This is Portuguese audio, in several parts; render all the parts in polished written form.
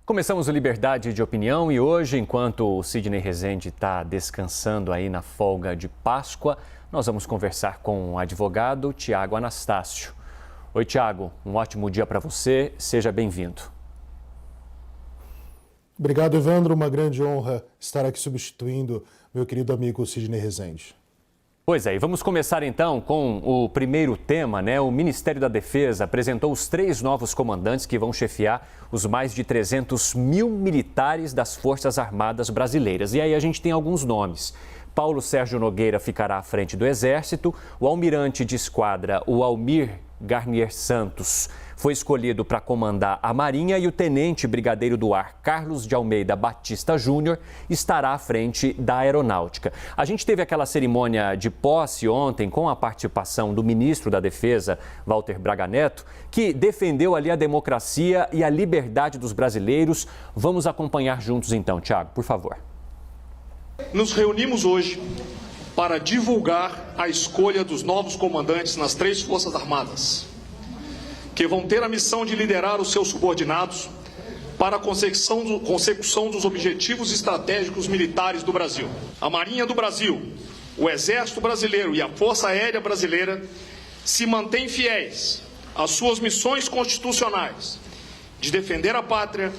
Começamos o Liberdade de Opinião e hoje, enquanto o Sidney Rezende está descansando aí na folga de Páscoa, nós vamos conversar com o advogado Tiago Anastácio. Oi, Tiago, um ótimo dia para você, seja bem-vindo. Obrigado, Evandro, uma grande honra estar aqui substituindo meu querido amigo Sidney Rezende. Pois é, e vamos começar então com o primeiro tema, né? O Ministério da Defesa apresentou os 3 novos comandantes que vão chefiar os mais de 300 mil militares das Forças Armadas brasileiras. E aí a gente tem alguns nomes. Paulo Sérgio Nogueira ficará à frente do Exército, o almirante de esquadra, o Almir Garnier Santos, foi escolhido para comandar a Marinha e o tenente brigadeiro do ar Carlos de Almeida Batista Júnior estará à frente da Aeronáutica. A gente teve aquela cerimônia de posse ontem com a participação do ministro da Defesa, Walter Braga Neto, que defendeu ali a democracia e a liberdade dos brasileiros. Vamos acompanhar juntos então, Tiago, por favor. Nos reunimos hoje para divulgar a escolha dos novos comandantes nas 3 Forças Armadas, que vão ter a missão de liderar os seus subordinados para a consecução dos objetivos estratégicos militares do Brasil. A Marinha do Brasil, o Exército Brasileiro e a Força Aérea Brasileira se mantêm fiéis às suas missões constitucionais de defender a pátria,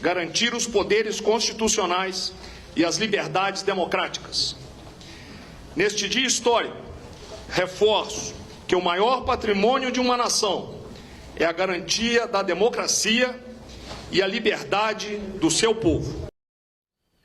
garantir os poderes constitucionais e as liberdades democráticas. Neste dia histórico, reforço que o maior patrimônio de uma nação é a garantia da democracia e a liberdade do seu povo.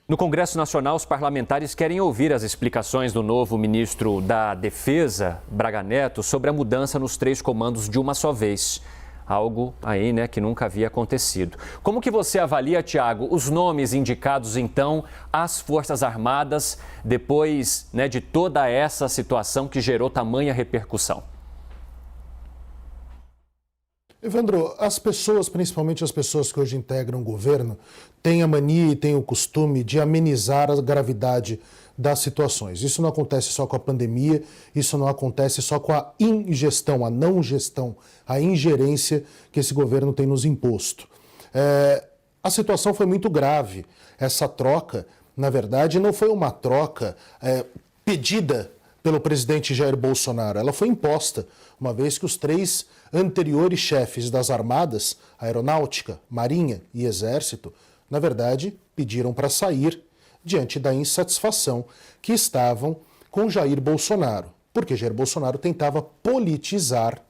No Congresso Nacional, os parlamentares querem ouvir as explicações do novo ministro da Defesa, Braga Neto, sobre a mudança nos 3 comandos de uma só vez. Algo aí, né, que nunca havia acontecido. Como que você avalia, Tiago, os nomes indicados, então, às Forças Armadas, depois, né, de toda essa situação que gerou tamanha repercussão? Evandro, as pessoas, principalmente as pessoas que hoje integram o governo, têm a mania e têm o costume de amenizar a gravidade das situações. Isso não acontece só com a pandemia, isso não acontece só com a ingestão, a não gestão, a ingerência que esse governo tem nos imposto. A situação foi muito grave. Essa troca, na verdade, não foi uma troca pedida pelo presidente Jair Bolsonaro, ela foi imposta, uma vez que os 3 anteriores chefes das armadas, Aeronáutica, Marinha e Exército, na verdade, pediram para sair diante da insatisfação que estavam com Jair Bolsonaro, porque Jair Bolsonaro tentava politizar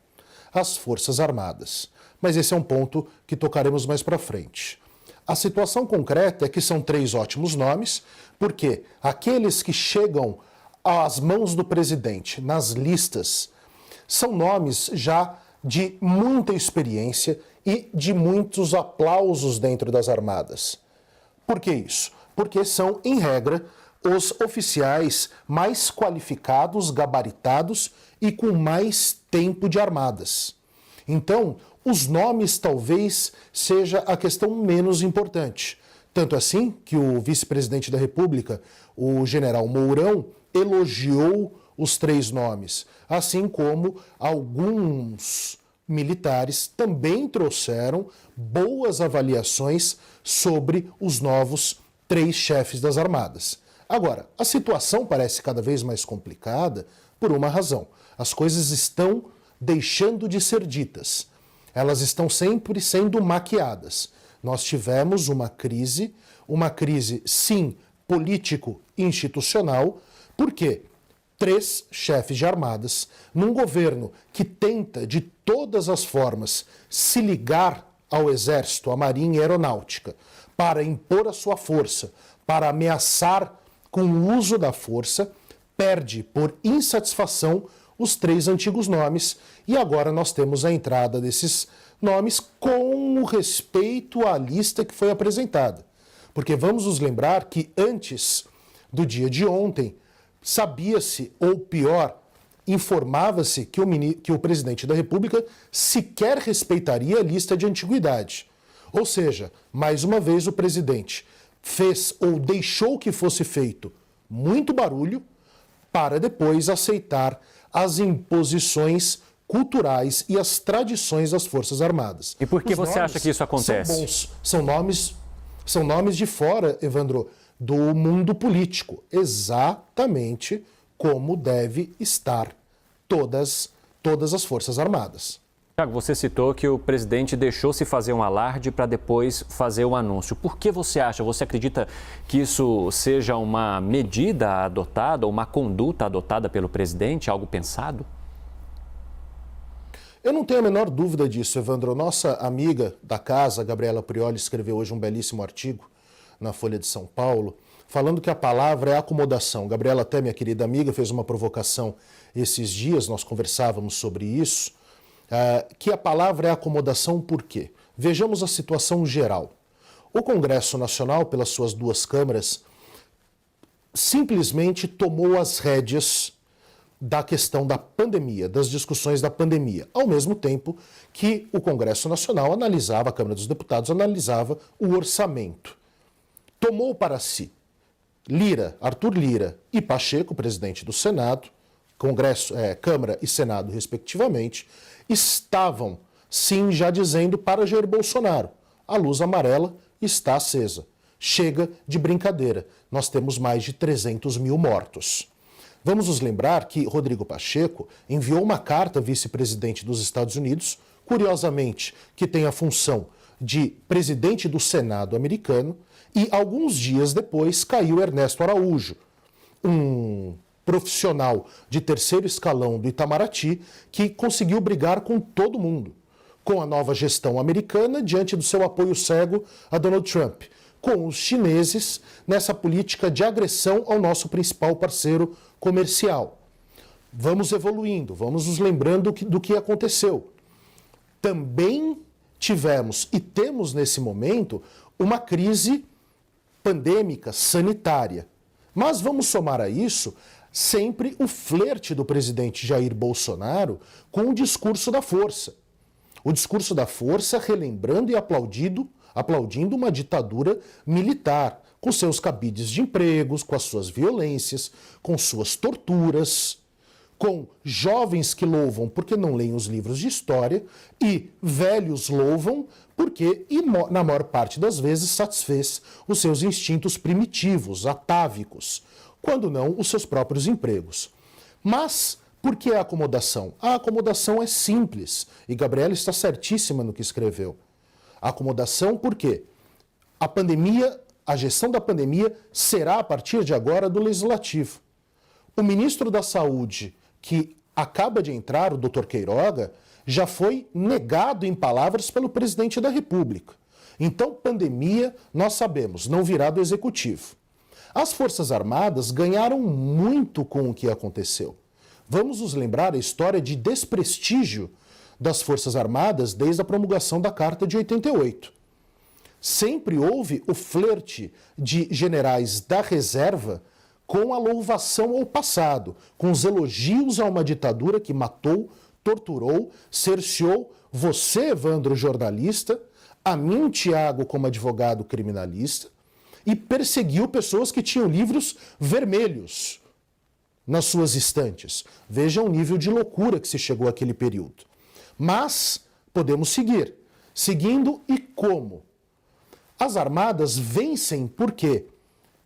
as Forças Armadas. Mas esse é um ponto que tocaremos mais para frente. A situação concreta é que são 3 ótimos nomes, porque aqueles que chegam às mãos do presidente nas listas são nomes já de muita experiência e de muitos aplausos dentro das armadas. Por que isso? Porque são, em regra, os oficiais mais qualificados, gabaritados e com mais tempo de armadas. Então, os nomes talvez seja a questão menos importante. Tanto assim que o vice-presidente da República, o general Mourão, elogiou os 3 nomes, assim como alguns militares também trouxeram boas avaliações sobre os novos 3 chefes das armadas. Agora, a situação parece cada vez mais complicada por uma razão. As coisas estão deixando de ser ditas. Elas estão sempre sendo maquiadas. Nós tivemos uma crise sim, político-institucional, porque 3 chefes de armadas, num governo que tenta de todas as formas se ligar ao Exército, à Marinha e à Aeronáutica, para impor a sua força, para ameaçar com o uso da força, perde por insatisfação os 3 antigos nomes e agora nós temos a entrada desses nomes com o respeito à lista que foi apresentada. Porque vamos nos lembrar que antes do dia de ontem, sabia-se, ou pior, informava-se que o presidente da República sequer respeitaria a lista de antiguidade. Ou seja, mais uma vez o presidente fez ou deixou que fosse feito muito barulho para depois aceitar as imposições culturais e as tradições das Forças Armadas. E por que você acha que isso acontece? São bons, são nomes de fora, Evandro, do mundo político, exatamente como deve estar todas as Forças Armadas. Tiago, você citou que o presidente deixou-se fazer um alarde para depois fazer o anúncio. Por que você acredita que isso seja uma medida adotada, uma conduta adotada pelo presidente, algo pensado? Eu não tenho a menor dúvida disso, Evandro. Nossa amiga da casa, Gabriela Prioli, escreveu hoje um belíssimo artigo na Folha de São Paulo, falando que a palavra é acomodação. Gabriela, até minha querida amiga, fez uma provocação esses dias, nós conversávamos sobre isso, que a palavra é acomodação por quê? Vejamos a situação geral. O Congresso Nacional, pelas suas duas câmaras, simplesmente tomou as rédeas da questão da pandemia, das discussões da pandemia, ao mesmo tempo que o Congresso Nacional analisava, a Câmara dos Deputados analisava o orçamento. Tomou para si Arthur Lira e Pacheco, presidente do Senado, Câmara e Senado, respectivamente, estavam, sim, já dizendo para Jair Bolsonaro, a luz amarela está acesa. Chega de brincadeira, nós temos mais de 300 mil mortos. Vamos nos lembrar que Rodrigo Pacheco enviou uma carta ao vice-presidente dos Estados Unidos, curiosamente, que tem a função de presidente do Senado americano, e alguns dias depois caiu Ernesto Araújo, um profissional de terceiro escalão do Itamaraty que conseguiu brigar com todo mundo, com a nova gestão americana diante do seu apoio cego a Donald Trump, com os chineses nessa política de agressão ao nosso principal parceiro comercial. Vamos evoluindo, vamos nos lembrando do que aconteceu. Também tivemos e temos nesse momento uma crise pandêmica sanitária. Mas vamos somar a isso sempre o flerte do presidente Jair Bolsonaro com o discurso da força. O discurso da força relembrando e aplaudindo uma ditadura militar, com seus cabides de empregos, com as suas violências, com suas torturas, com jovens que louvam porque não leem os livros de história e velhos louvam porque, na maior parte das vezes, satisfez os seus instintos primitivos, atávicos, quando não os seus próprios empregos. Mas por que a acomodação? A acomodação é simples, e Gabriela está certíssima no que escreveu. A acomodação porque a gestão da pandemia será, a partir de agora, do Legislativo. O ministro da Saúde, que acaba de entrar, o Dr. Queiroga, já foi negado em palavras pelo presidente da República. Então, pandemia, nós sabemos, não virá do Executivo. As Forças Armadas ganharam muito com o que aconteceu. Vamos nos lembrar a história de desprestígio das Forças Armadas desde a promulgação da Carta de 88. Sempre houve o flerte de generais da reserva com a louvação ao passado, com os elogios a uma ditadura que matou, torturou, cerceou você, Evandro, jornalista, a mim, Tiago, como advogado criminalista, e perseguiu pessoas que tinham livros vermelhos nas suas estantes. Veja o nível de loucura que se chegou àquele período. Mas podemos seguir. Seguindo e como? As armadas vencem por quê?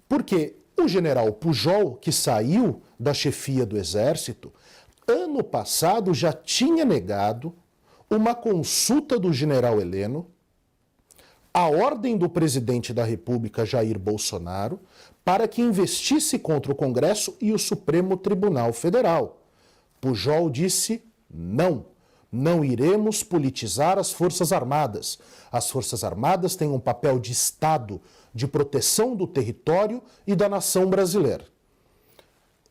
Porque o general Pujol, que saiu da chefia do Exército, ano passado já tinha negado uma consulta do general Heleno, a ordem do presidente da República, Jair Bolsonaro, para que investisse contra o Congresso e o Supremo Tribunal Federal. Pujol disse não. Não iremos politizar as Forças Armadas. As Forças Armadas têm um papel de Estado, de proteção do território e da nação brasileira.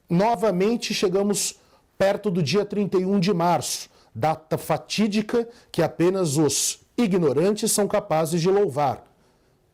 Novamente chegamos perto do dia 31 de março, data fatídica que apenas os ignorantes são capazes de louvar.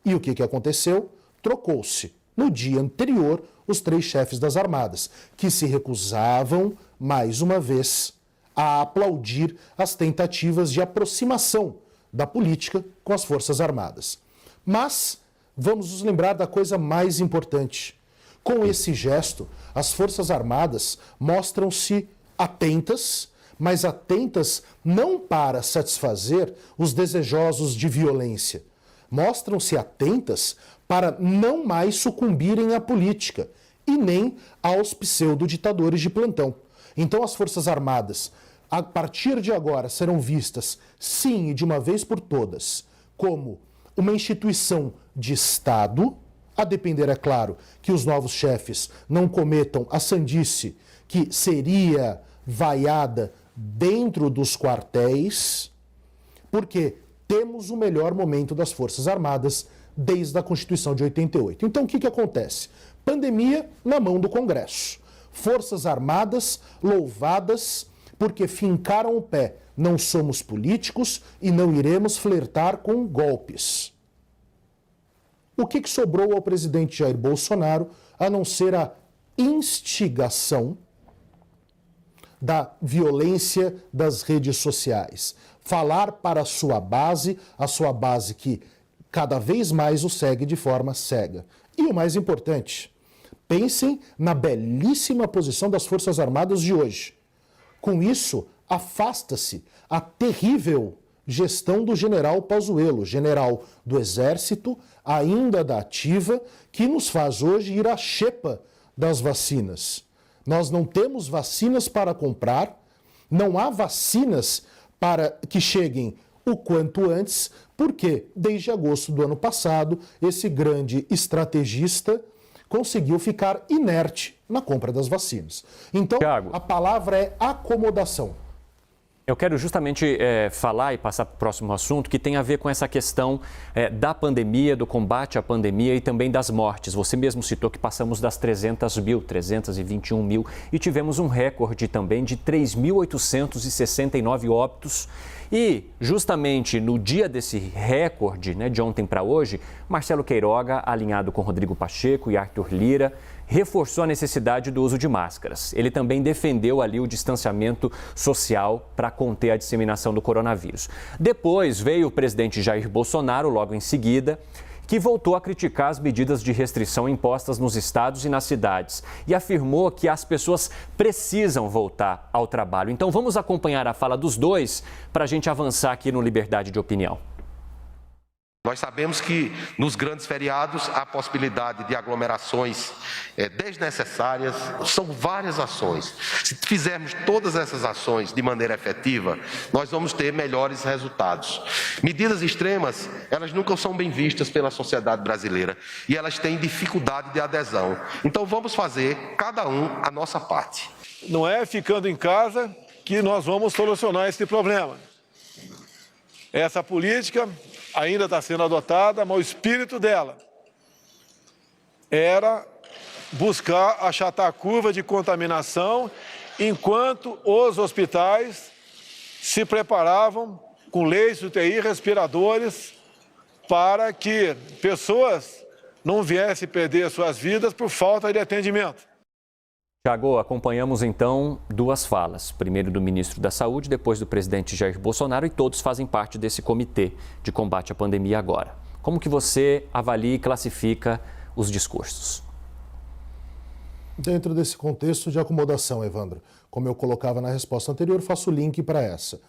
E o que aconteceu? Trocou-se, no dia anterior, os 3 chefes das armadas, que se recusavam, mais uma vez, a aplaudir as tentativas de aproximação da política com as Forças Armadas. Mas vamos nos lembrar da coisa mais importante. Com esse gesto, as Forças Armadas mostram-se atentas, mas atentas não para satisfazer os desejosos de violência. Mostram-se atentas para não mais sucumbirem à política e nem aos pseudo-ditadores de plantão. Então as Forças Armadas, a partir de agora, serão vistas, sim e de uma vez por todas, como uma instituição de Estado, a depender, é claro, que os novos chefes não cometam a sandice que seria vaiada dentro dos quartéis, porque temos o melhor momento das Forças Armadas desde a Constituição de 88. Então, o que acontece? Pandemia na mão do Congresso. Forças Armadas louvadas porque fincaram o pé. Não somos políticos e não iremos flertar com golpes. O que sobrou ao presidente Jair Bolsonaro a não ser a instigação da violência das redes sociais? Falar para a sua base que cada vez mais o segue de forma cega. E o mais importante, pensem na belíssima posição das Forças Armadas de hoje. Com isso, afasta-se a terrível gestão do general Pazuello, general do Exército, ainda da ativa, que nos faz hoje ir à xepa das vacinas. Nós não temos vacinas para comprar, não há vacinas para que cheguem o quanto antes, porque desde agosto do ano passado, esse grande estrategista conseguiu ficar inerte na compra das vacinas. Então, Thiago, a palavra é acomodação. Eu quero justamente falar e passar para o próximo assunto que tem a ver com essa questão da pandemia, do combate à pandemia e também das mortes. Você mesmo citou que passamos das 300 mil, 321 mil e tivemos um recorde também de 3.869 óbitos. E justamente no dia desse recorde, de ontem para hoje, Marcelo Queiroga, alinhado com Rodrigo Pacheco e Arthur Lira, reforçou a necessidade do uso de máscaras. Ele também defendeu ali o distanciamento social para conter a disseminação do coronavírus. Depois veio o presidente Jair Bolsonaro, logo em seguida, que voltou a criticar as medidas de restrição impostas nos estados e nas cidades e afirmou que as pessoas precisam voltar ao trabalho. Então vamos acompanhar a fala dos dois para a gente avançar aqui no Liberdade de Opinião. Nós sabemos que nos grandes feriados há possibilidade de aglomerações desnecessárias, são várias ações. Se fizermos todas essas ações de maneira efetiva, nós vamos ter melhores resultados. Medidas extremas, elas nunca são bem vistas pela sociedade brasileira e elas têm dificuldade de adesão. Então vamos fazer, cada um, a nossa parte. Não é ficando em casa que nós vamos solucionar esse problema. Essa política ainda está sendo adotada, mas o espírito dela era buscar achatar a curva de contaminação enquanto os hospitais se preparavam com leitos de UTI e respiradores para que pessoas não viessem perder suas vidas por falta de atendimento. Thiago, acompanhamos então duas falas, primeiro do ministro da Saúde, depois do presidente Jair Bolsonaro, e todos fazem parte desse comitê de combate à pandemia agora. Como que você avalia e classifica os discursos? Dentro desse contexto de acomodação, Evandro, como eu colocava na resposta anterior, faço o link para essa.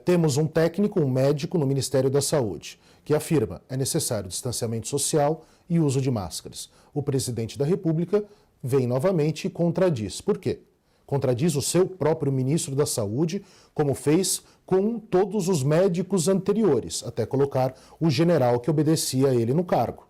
Temos um técnico, um médico no Ministério da Saúde, que afirma que é necessário distanciamento social e uso de máscaras. O presidente da República vem novamente e contradiz. Por quê? Contradiz o seu próprio ministro da Saúde, como fez com todos os médicos anteriores, até colocar o general que obedecia a ele no cargo.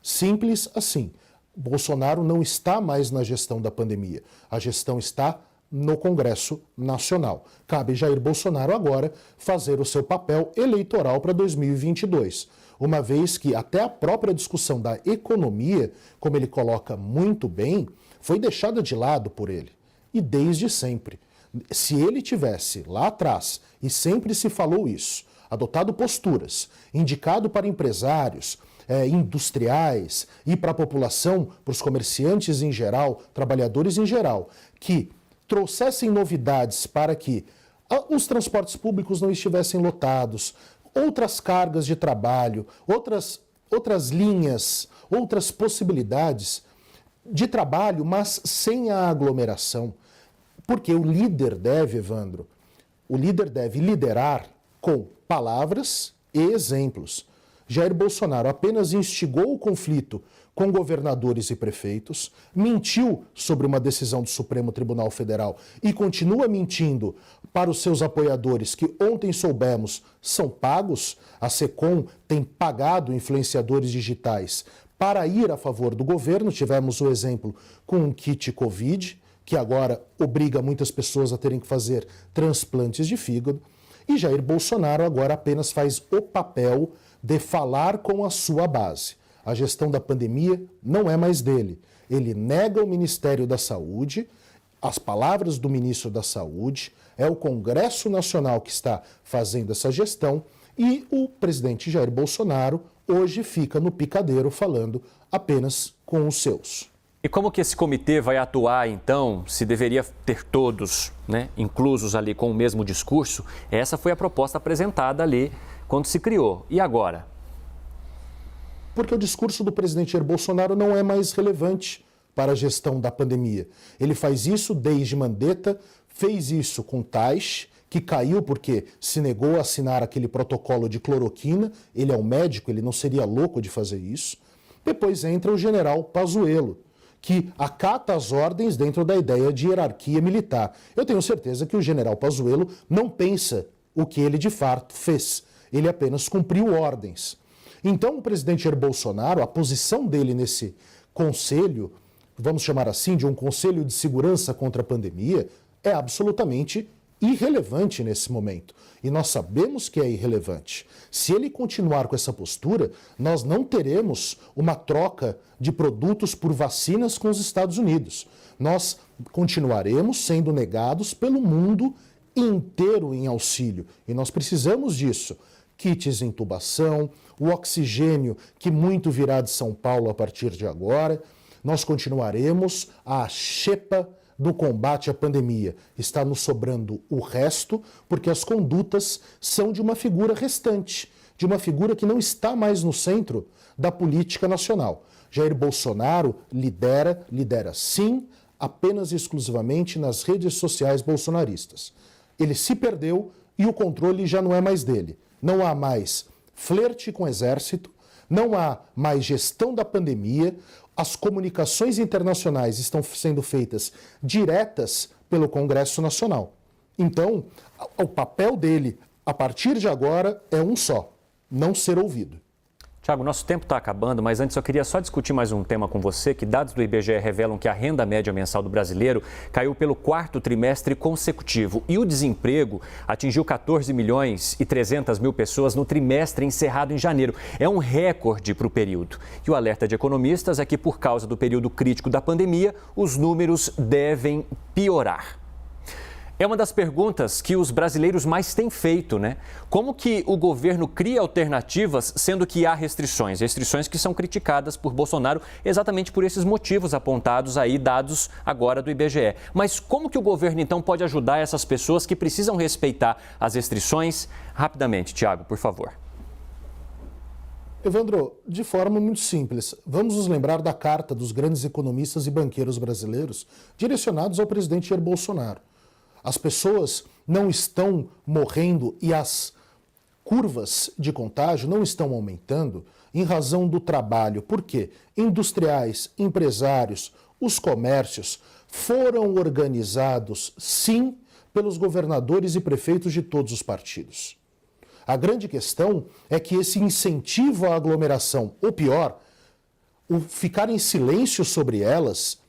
Simples assim. Bolsonaro não está mais na gestão da pandemia. A gestão está no Congresso Nacional. Cabe Jair Bolsonaro agora fazer o seu papel eleitoral para 2022. Uma vez que até a própria discussão da economia, como ele coloca muito bem, foi deixada de lado por ele. E desde sempre. Se ele tivesse lá atrás, e sempre se falou isso, adotado posturas, indicado para empresários, industriais e para a população, para os comerciantes em geral, trabalhadores em geral, que trouxessem novidades para que os transportes públicos não estivessem lotados, outras cargas de trabalho, outras linhas, outras possibilidades de trabalho, mas sem a aglomeração. Porque o líder deve, Evandro, o líder deve liderar com palavras e exemplos. Jair Bolsonaro apenas instigou o conflito com governadores e prefeitos, mentiu sobre uma decisão do Supremo Tribunal Federal e continua mentindo para os seus apoiadores que ontem soubemos são pagos. A SECOM tem pagado influenciadores digitais para ir a favor do governo. Tivemos o exemplo com o kit Covid, que agora obriga muitas pessoas a terem que fazer transplantes de fígado. E Jair Bolsonaro agora apenas faz o papel de falar com a sua base. A gestão da pandemia não é mais dele. Ele nega o Ministério da Saúde, as palavras do ministro da Saúde, é o Congresso Nacional que está fazendo essa gestão e o presidente Jair Bolsonaro hoje fica no picadeiro falando apenas com os seus. E como que esse comitê vai atuar, então, se deveria ter todos, inclusos ali com o mesmo discurso? Essa foi a proposta apresentada ali quando se criou. E agora? Porque o discurso do presidente Jair Bolsonaro não é mais relevante para a gestão da pandemia. Ele faz isso desde Mandetta, fez isso com Taish, que caiu porque se negou a assinar aquele protocolo de cloroquina. Ele é um médico, ele não seria louco de fazer isso. Depois entra o general Pazuello, que acata as ordens dentro da ideia de hierarquia militar. Eu tenho certeza que o general Pazuello não pensa o que ele de fato fez. Ele apenas cumpriu ordens. Então, o presidente Jair Bolsonaro, a posição dele nesse conselho, vamos chamar assim, de um conselho de segurança contra a pandemia, é absolutamente irrelevante nesse momento. E nós sabemos que é irrelevante. Se ele continuar com essa postura, nós não teremos uma troca de produtos por vacinas com os Estados Unidos. Nós continuaremos sendo negados pelo mundo inteiro em auxílio. E nós precisamos disso. Kits de intubação, o oxigênio que muito virá de São Paulo a partir de agora. Nós continuaremos a xepa do combate à pandemia. Está nos sobrando o resto, porque as condutas são de uma figura restante, de uma figura que não está mais no centro da política nacional. Jair Bolsonaro lidera sim, apenas e exclusivamente nas redes sociais bolsonaristas. Ele se perdeu e o controle já não é mais dele. Não há mais flerte com o exército, não há mais gestão da pandemia, as comunicações internacionais estão sendo feitas diretas pelo Congresso Nacional. Então, o papel dele, a partir de agora, é um só: não ser ouvido. Tiago, nosso tempo está acabando, mas antes eu queria só discutir mais um tema com você, que dados do IBGE revelam que a renda média mensal do brasileiro caiu pelo 4º trimestre consecutivo e o desemprego atingiu 14 milhões e 300 mil pessoas no trimestre encerrado em janeiro. É um recorde para o período. E o alerta de economistas é que, por causa do período crítico da pandemia, os números devem piorar. É uma das perguntas que os brasileiros mais têm feito, Como que o governo cria alternativas, sendo que há restrições que são criticadas por Bolsonaro exatamente por esses motivos apontados aí, dados agora do IBGE. Mas como que o governo, então, pode ajudar essas pessoas que precisam respeitar as restrições? Rapidamente, Tiago, por favor. Evandro, de forma muito simples, vamos nos lembrar da carta dos grandes economistas e banqueiros brasileiros direcionados ao presidente Jair Bolsonaro. As pessoas não estão morrendo e as curvas de contágio não estão aumentando em razão do trabalho. Por quê? Industriais, empresários, os comércios foram organizados, sim, pelos governadores e prefeitos de todos os partidos. A grande questão é que esse incentivo à aglomeração, ou pior, o ficar em silêncio sobre elas,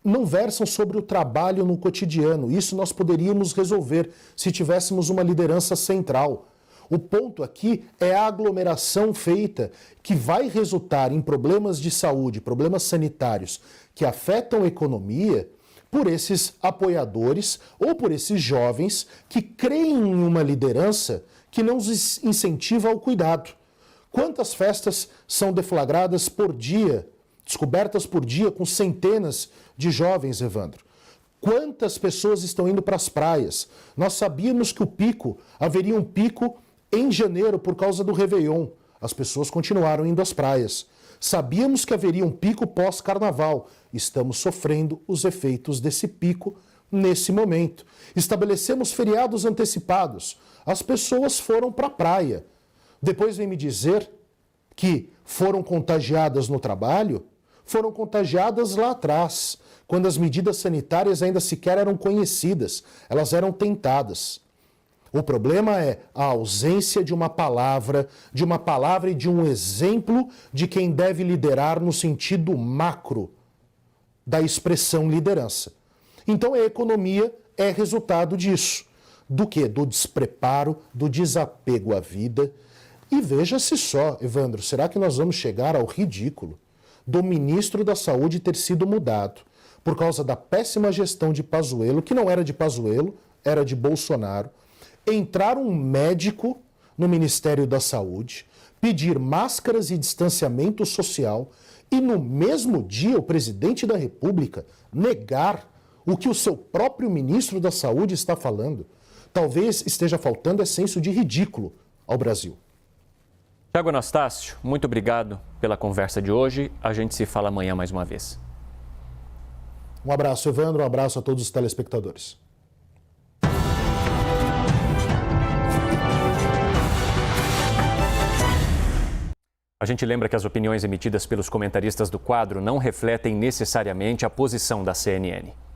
não versam sobre o trabalho no cotidiano. Isso nós poderíamos resolver se tivéssemos uma liderança central. O ponto aqui é a aglomeração feita, que vai resultar em problemas de saúde, problemas sanitários que afetam a economia, por esses apoiadores ou por esses jovens que creem em uma liderança que não os incentiva ao cuidado. Quantas festas são deflagradas por dia, descobertas por dia com centenas de jovens, Evandro? Quantas pessoas estão indo para as praias? Nós sabíamos que haveria um pico em janeiro por causa do Réveillon. As pessoas continuaram indo às praias. Sabíamos que haveria um pico pós-carnaval. Estamos sofrendo os efeitos desse pico nesse momento. Estabelecemos feriados antecipados. As pessoas foram para a praia. Depois vem me dizer que foram contagiadas no trabalho, foram contagiadas lá atrás, quando as medidas sanitárias ainda sequer eram conhecidas, elas eram tentadas. O problema é a ausência de uma palavra e de um exemplo de quem deve liderar no sentido macro da expressão liderança. Então a economia é resultado disso. Do quê? Do despreparo, do desapego à vida. E veja-se só, Evandro, será que nós vamos chegar ao ridículo do ministro da Saúde ter sido mudado por causa da péssima gestão de Pazuello, que não era de Pazuello, era de Bolsonaro, entrar um médico no Ministério da Saúde, pedir máscaras e distanciamento social e no mesmo dia o presidente da República negar o que o seu próprio ministro da Saúde está falando? Talvez esteja faltando senso de ridículo ao Brasil. Tiago Anastácio, muito obrigado pela conversa de hoje. A gente se fala amanhã mais uma vez. Um abraço, Evandro, um abraço a todos os telespectadores. A gente lembra que as opiniões emitidas pelos comentaristas do quadro não refletem necessariamente a posição da CNN.